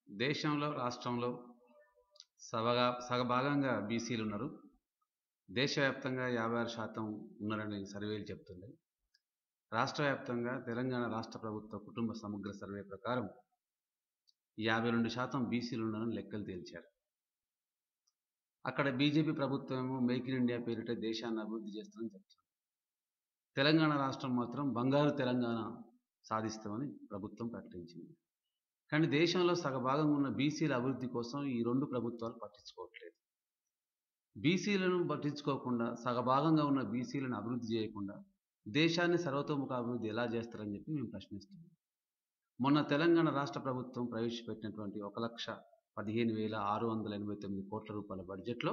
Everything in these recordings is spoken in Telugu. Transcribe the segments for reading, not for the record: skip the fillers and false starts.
దేశంలో, రాష్ట్రంలో సగభాగంగా బీసీలున్నారు. దేశవ్యాప్తంగా 56% ఉన్నారని సర్వేలు చెప్తున్నాయి. రాష్ట్ర వ్యాప్తంగా తెలంగాణ రాష్ట్ర ప్రభుత్వ కుటుంబ సమగ్ర సర్వే ప్రకారం 52% బీసీలున్నారని లెక్కలు తేల్చారు. అక్కడ బీజేపీ ప్రభుత్వమేమో మేక్ ఇన్ ఇండియా పేరిట దేశాన్ని అభివృద్ధి చేస్తుందని చెప్తుంది. తెలంగాణ రాష్ట్రం మాత్రం బంగారు తెలంగాణ సాధిస్తామని ప్రభుత్వం ప్రకటించింది. కానీ దేశంలో సగభాగంగా ఉన్న బీసీల అభివృద్ధి కోసం ఈ రెండు ప్రభుత్వాలు పట్టించుకోవట్లేదు. బీసీలను పట్టించుకోకుండా సగభాగంగా ఉన్న బీసీలను అభివృద్ధి చేయకుండా దేశాన్ని సర్వతోముఖ అభివృద్ధి ఎలా చేస్తారని చెప్పి మేము ప్రశ్నిస్తున్నాం. మొన్న తెలంగాణ రాష్ట్ర ప్రభుత్వం ప్రవేశపెట్టినటువంటి 1,15,689 కోట్ల రూపాయల బడ్జెట్లో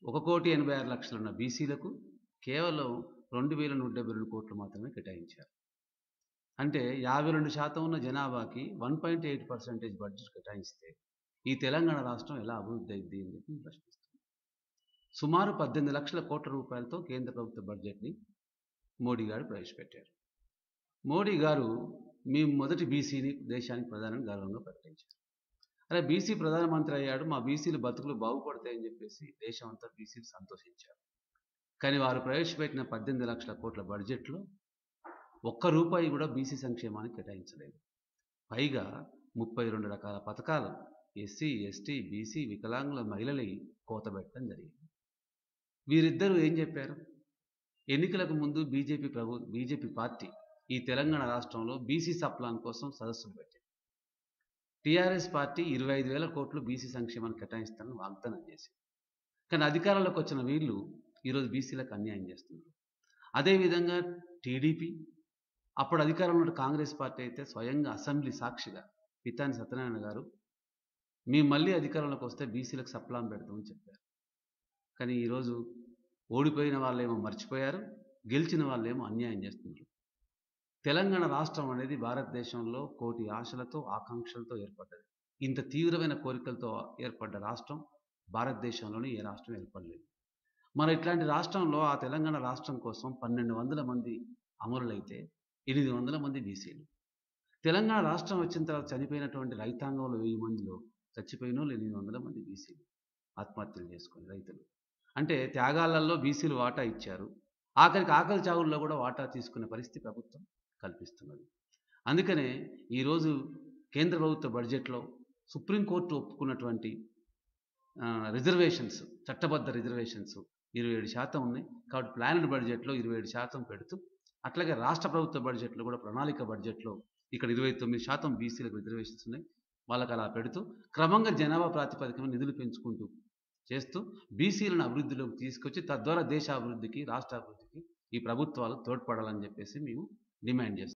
1,86,00,000 ఉన్న బీసీలకు కేవలం 2,172 కోట్లు మాత్రమే కేటాయించారు. అంటే 52% ఉన్న జనాభాకి 1.8% బడ్జెట్ కేటాయిస్తే ఈ తెలంగాణ రాష్ట్రం ఎలా అభివృద్ధి అయింది అని చెప్పి ప్రశ్నిస్తుంది. సుమారు 18 లక్షల కోట్ల రూపాయలతో కేంద్ర ప్రభుత్వ బడ్జెట్ని మోడీ గారు ప్రవేశపెట్టారు. మోడీ గారు మేము మొదటి బీసీని దేశానికి ప్రధాని గర్వంగా ప్రకటించారు. అలా బీసీ ప్రధానమంత్రి అయ్యాడు, మా బీసీలు బతుకులు బాగుపడతాయని చెప్పేసి దేశం అంతా బీసీలు సంతోషించారు. కానీ వారు ప్రవేశపెట్టిన 18 లక్షల కోట్ల బడ్జెట్లో ఒక్క రూపాయి కూడా బీసీ సంక్షేమానికి కేటాయించలేదు. పైగా 32 రకాల పథకాలు ఎస్సీ, ఎస్టీ, బీసీ, వికలాంగుల మహిళలకి కోత పెట్టడం జరిగింది. వీరిద్దరూ ఏం చెప్పారు? ఎన్నికలకు ముందు బీజేపీ పార్టీ ఈ తెలంగాణ రాష్ట్రంలో బీసీ సప్లాన్ కోసం సదస్సులు పెట్టింది. టీఆర్ఎస్ పార్టీ 25,000 కోట్లు బీసీ సంక్షేమానికి కేటాయిస్తానని వాగ్దానం చేసింది. కానీ అధికారంలోకి వచ్చిన వీళ్ళు ఈరోజు బీసీలకు అన్యాయం చేస్తున్నారు. అదేవిధంగా టీడీపీ, అప్పుడు అధికారంలో ఉన్న కాంగ్రెస్ పార్టీ అయితే స్వయంగా అసెంబ్లీ సాక్షిగా పితాని సత్యనారాయణ గారు మేము మళ్ళీ అధికారంలోకి వస్తే బీసీలకు సప్లాన్ పెడతామని చెప్పారు. కానీ ఈరోజు ఓడిపోయిన వాళ్ళేమో మర్చిపోయారు, గెలిచిన వాళ్ళేమో అన్యాయం చేస్తున్నారు. తెలంగాణ రాష్ట్రం అనేది భారతదేశంలో కోటి ఆశలతో, ఆకాంక్షలతో ఏర్పడ్డది. ఇంత తీవ్రమైన కోరికలతో ఏర్పడ్డ రాష్ట్రం భారతదేశంలోని ఏ రాష్ట్రం ఏర్పడలేదు. మరి ఇట్లాంటి రాష్ట్రంలో ఆ తెలంగాణ రాష్ట్రం కోసం 1,200 మంది అమరులైతే 800 మంది బీసీలు. తెలంగాణ రాష్ట్రం వచ్చిన తర్వాత చనిపోయినటువంటి రైతాంగంలో 1000 మందిలో చచ్చిపోయిన వాళ్ళు 800 మంది బీసీలు ఆత్మహత్యలు చేసుకొని రైతులు. అంటే త్యాగాలలో బీసీలు వాటా ఇచ్చారు. ఆఖరికి ఆకలి చావుల్లో కూడా వాటా తీసుకునే పరిస్థితి ప్రభుత్వం కల్పిస్తున్నది. అందుకనే ఈరోజు కేంద్ర ప్రభుత్వ బడ్జెట్లో సుప్రీంకోర్టు ఒప్పుకున్నటువంటి రిజర్వేషన్స్, చట్టబద్ధ రిజర్వేషన్స్ 27% ఉన్నాయి. కాబట్టి ప్లానెడ్ బడ్జెట్లో 27% పెడుతూ, అట్లాగే రాష్ట్ర ప్రభుత్వ బడ్జెట్లో కూడా ప్రణాళిక బడ్జెట్లో ఇక్కడ 29% బీసీలకు రిజర్వేషన్స్ ఉన్నాయి. వాళ్ళకి అలా పెడుతూ క్రమంగా జనాభా ప్రాతిపదికన నిధులు పెంచుకుంటూ చేస్తూ బీసీలను అభివృద్ధిలోకి తీసుకొచ్చి తద్వారా దేశ అభివృద్ధికి, రాష్ట్ర అభివృద్ధికి ఈ ప్రభుత్వాలు తోడ్పడాలని చెప్పేసి మేము డిమాండ్ చేస్తాం.